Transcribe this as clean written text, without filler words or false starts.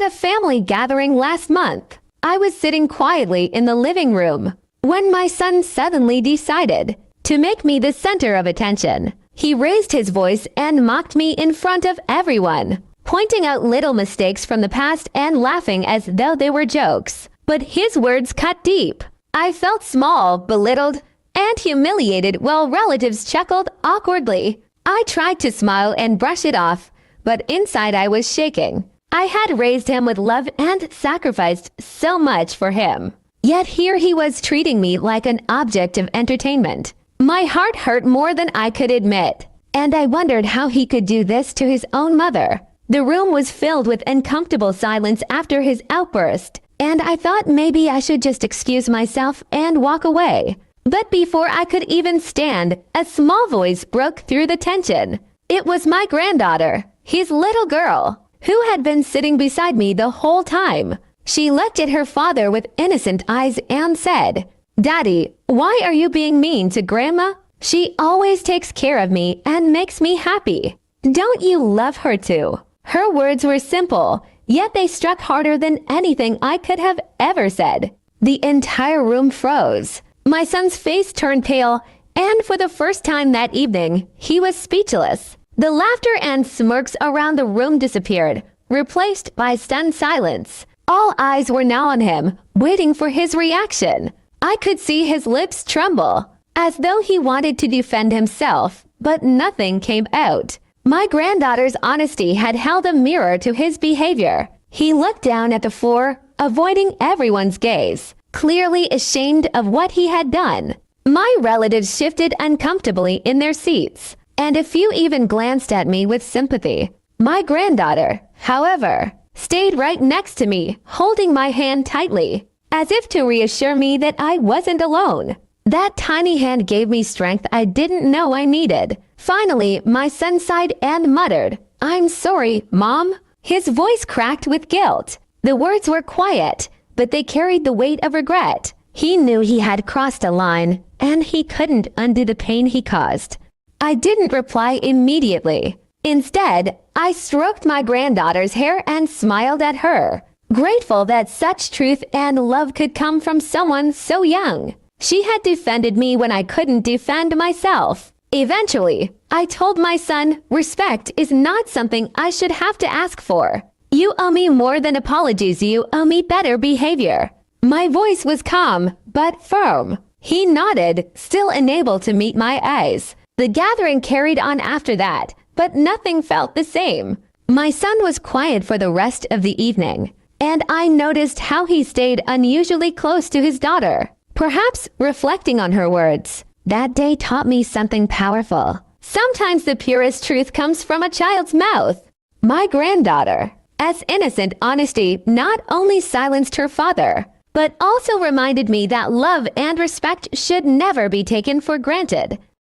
at a family gathering last month. I was sitting quietly in the living room when my son suddenly decided to make me the center of attention. He raised his voice and mocked me in front of everyone, pointing out little mistakes from the past and laughing as though they were jokes. But his words cut deep. I felt small, belittled, and humiliated while relatives chuckled awkwardly. I tried to smile and brush it off, but inside I was shaking. I had raised him with love and sacrificed so much for him. Yet here he was treating me like an object of entertainment. My heart hurt more than I could admit, and I wondered how he could do this to his own mother. The room was filled with uncomfortable silence after his outburst, and I thought maybe I should just excuse myself and walk away. But before I could even stand, a small voice broke through the tension. It was my granddaughter, his little girl, who had been sitting beside me the whole time. She looked at her father with innocent eyes and said, "Daddy, why are you being mean to Grandma? She always takes care of me and makes me happy. Don't you love her too?" Her words were simple, yet they struck harder than anything I could have ever said. The entire room froze. My son's face turned pale, and for the first time that evening, he was speechless. The laughter and smirks around the room disappeared, replaced by stunned silence. All eyes were now on him, waiting for his reaction. I could see his lips tremble, as though he wanted to defend himself, but nothing came out. My granddaughter's honesty had held a mirror to his behavior. He looked down at the floor, avoiding everyone's gaze, clearly ashamed of what he had done. My relatives shifted uncomfortably in their seats, and a few even glanced at me with sympathy. My granddaughter, however, stayed right next to me, holding my hand tightly, as if to reassure me that I wasn't alone. That tiny hand gave me strength I didn't know I needed. Finally, my son sighed and muttered, "I'm sorry, Mom." His voice cracked with guilt. The words were quiet, but they carried the weight of regret. He knew he had crossed a line, and he couldn't undo the pain he caused. I didn't reply immediately. Instead, I stroked my granddaughter's hair and smiled at her, grateful that such truth and love could come from someone so young. She had defended me when I couldn't defend myself. Eventually, I told my son, respect is not something I should have to ask for. You owe me more than apologies, you owe me better behavior. My voice was calm, but firm. He nodded, still unable to meet my eyes. The gathering carried on after that, but nothing felt the same. My son was quiet for the rest of the evening, and I noticed how he stayed unusually close to his daughter, perhaps reflecting on her words. That day taught me something powerful. Sometimes the purest truth comes from a child's mouth. My granddaughter, as innocent honesty, not only silenced her father, but also reminded me that love and respect should never be taken for granted.